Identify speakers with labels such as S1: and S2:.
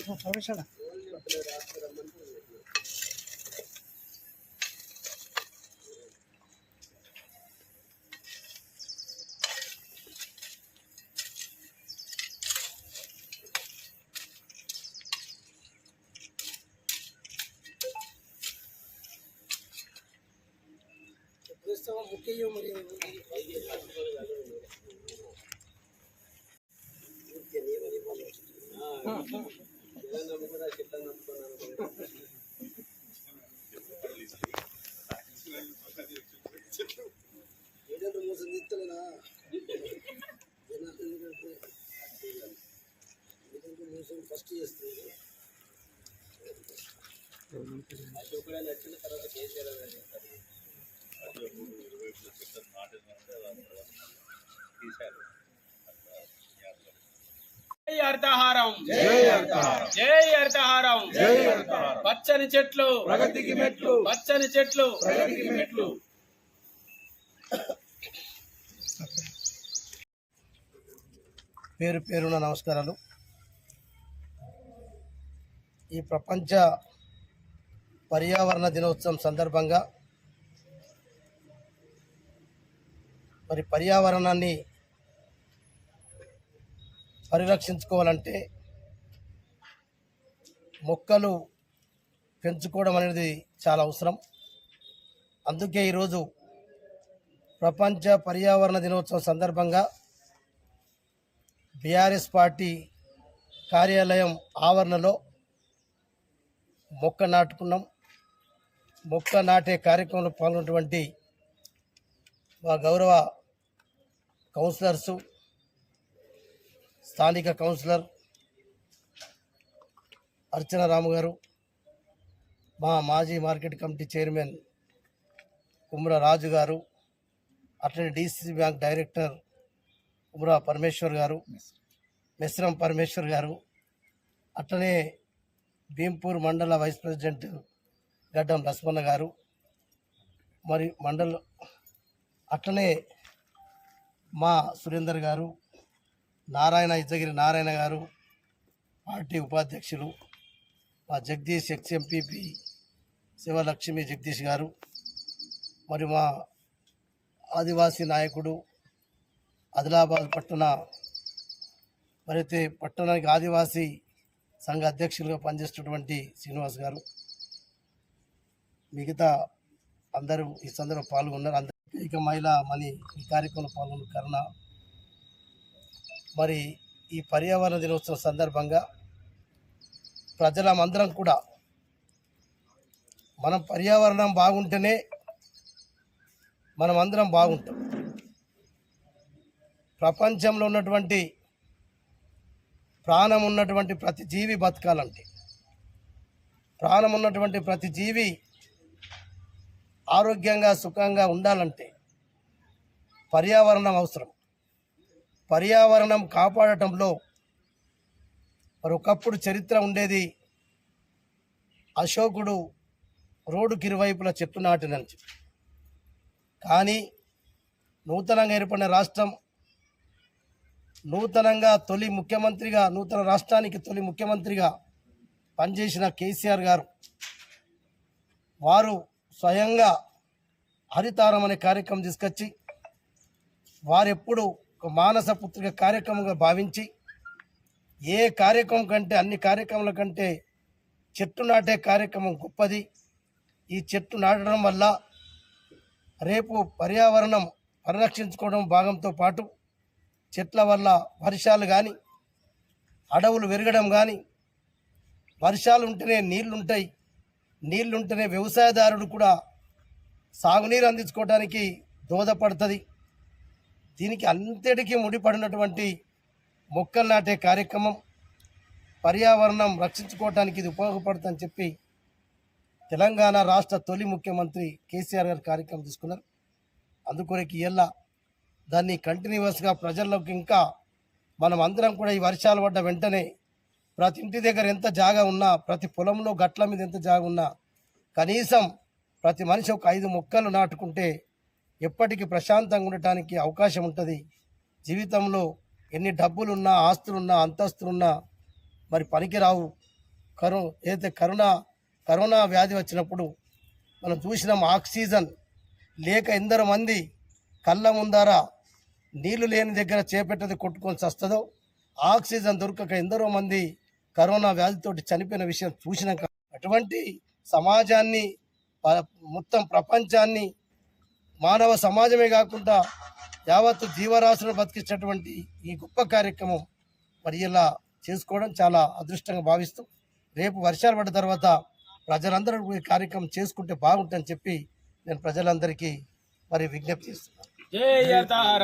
S1: పరమేశ్వర ముఖ్య మరి ఏదంటే మోసం తీస్తలేనా ఎందుకంటే మోసం ఫస్ట్ చేస్తుంది అశోకుడే నచ్చిన తర్వాత కేసీఆర్
S2: జై అర్థహారం జై అర్థహారం పచ్చని చెట్లు
S1: ప్రగతికి మెట్లు
S2: పచ్చని చెట్లు
S1: ప్రగతికి మెట్లు.
S3: పేరు పేరున నమస్కారాలు. ఈ ప్రపంచ పర్యావరణ దినోత్సవం సందర్భంగా మరి పర్యావరణాన్ని పరిరక్షించుకోవాలంటే మొక్కలు పెంచుకోవడం అనేది చాలా అవసరం. అందుకే ఈరోజు ప్రపంచ పర్యావరణ దినోత్సవం సందర్భంగా బీఆర్ఎస్ పార్టీ కార్యాలయం ఆవరణలో మొక్క నాటుకున్నాం. మొక్క నాటే కార్యక్రమంలో పాల్గొన్నటువంటి మా గౌరవ కౌన్సిలర్సు, స్థానిక కౌన్సిలర్ అర్చన రాము గారు, మా మాజీ మార్కెట్ కమిటీ చైర్మన్ కుమ్ర రాజు గారు, అట్లనే DCC bank director Kumra Parameshwar గారు, మెస్రం పరమేశ్వర్ గారు, అట్లనే భీంపూర్ మండల వైస్ ప్రెసిడెంట్ గడ్డం లక్ష్మణ గారు, మరి అట్లనే మా సురేందర్ గారు, ఇజ్జగిరి నారాయణ గారు, పార్టీ ఉపాధ్యక్షులు మా జగదీష్ ఎక్స్ఎంపీపీ శివలక్ష్మి జగదీష్ గారు, మరి మా ఆదివాసీ నాయకుడు ఆదిలాబాద్ మరైతే పట్టణానికి ఆదివాసీ సంఘ అధ్యక్షులుగా పనిచేస్తున్నటువంటి శ్రీనివాస్ గారు, మిగతా అందరూ ఈ సందర్భంలో పాల్గొన్నారు. అందరికీ మహిళా మని ఈ కార్యక్రమంలో పాల్గొన్న కరుణ. మరి ఈ పర్యావరణ దినోత్సవం సందర్భంగా ప్రజలమందరం కూడా మనం పర్యావరణం బాగుంటేనే మనం అందరం బాగుంటాం. ప్రపంచంలో ఉన్నటువంటి ప్రాణం ఉన్నటువంటి ప్రతి జీవి బతకాలంటే, ప్రాణం ఉన్నటువంటి ప్రతి జీవి ఆరోగ్యంగా సుఖంగా ఉండాలంటే పర్యావరణం అవసరం. పర్యావరణం కాపాడటంలో మరి ఒకప్పుడు చరిత్ర ఉండేది. అశోకుడు రోడ్డుకి ఇరువైపులా చెట్టు నాటినని చెప్పి. కానీ నూతనంగా ఏర్పడిన రాష్ట్రం, నూతనంగా నూతన రాష్ట్రానికి తొలి ముఖ్యమంత్రిగా పనిచేసిన కేసీఆర్ గారు, వారు స్వయంగా హరితారం అనే కార్యక్రమం తీసుకొచ్చి వారెప్పుడు ఒక మానస పుత్రిక కార్యక్రమంగా భావించి ఏ కార్యక్రమం కంటే అన్ని కార్యక్రమాల కంటే చెట్టు నాటే కార్యక్రమం గొప్పది. ఈ చెట్టు నాటడం వల్ల రేపు పర్యావరణం పరిరక్షించుకోవడం భాగంతో పాటు చెట్ల వల్ల వర్షాలు కానీ, అడవులు పెరగడం కానీ, వర్షాలు ఉంటేనే నీళ్లుంటాయి, నీళ్లుంటేనే వ్యవసాయదారుడు కూడా సాగునీరు అందించుకోవడానికి దోహదపడుతుంది. దీనికి అంతటికీ ముడిపడినటువంటి మొక్కలు నాటే కార్యక్రమం పర్యావరణం రక్షించుకోవడానికి ఇది ఉపయోగపడుతుందని చెప్పి తెలంగాణ రాష్ట్ర తొలి ముఖ్యమంత్రి కేసీఆర్ గారు కార్యక్రమం తీసుకున్నారు. అందుకొరకు ఇలా దాన్ని కంటిన్యూస్గా ప్రజల్లోకి ఇంకా మనం అందరం కూడా ఈ వర్షాలు పడ్డ వెంటనే ప్రతి ఇంటి దగ్గర ఎంత జాగా ఉన్నా, ప్రతి పొలంలో గట్ల మీద ఎంత జాగా ఉన్నా కనీసం ప్రతి మనిషి ఒక 5 మొక్కలు నాటుకుంటే ఎప్పటికీ ప్రశాంతంగా ఉండటానికి అవకాశం ఉంటుంది. జీవితంలో ఎన్ని డబ్బులున్నా, ఆస్తులున్నా, అంతస్తులున్నా మరి పనికిరావు. ఏదైతే కరోనా వ్యాధి వచ్చినప్పుడు మనం చూసినాం ఆక్సిజన్ లేక ఎందరో మంది కళ్ళ ముందర నీళ్లు లేని దగ్గర చేపెట్టది కొట్టుకొని చస్తుందో ఆక్సిజన్ దొరకక ఎందరో మంది కరోనా వ్యాధితోటి చనిపోయిన విషయం చూసినాక అటువంటి సమాజాన్ని మొత్తం ప్రపంచాన్ని మానవ సమాజమే కాకుండా యావత్తు జీవరాశులను బతికించినటువంటి ఈ గొప్ప కార్యక్రమం మరి ఇలా చేసుకోవడం చాలా అదృష్టంగా భావిస్తూ రేపు వర్షాలు పడ్డ తర్వాత ప్రజలందరూ ఈ కార్యక్రమం చేసుకుంటే బాగుంటుందని చెప్పి నేను ప్రజలందరికీ మరి విజ్ఞప్తి చేస్తున్నాను.
S2: జై హరితహారం.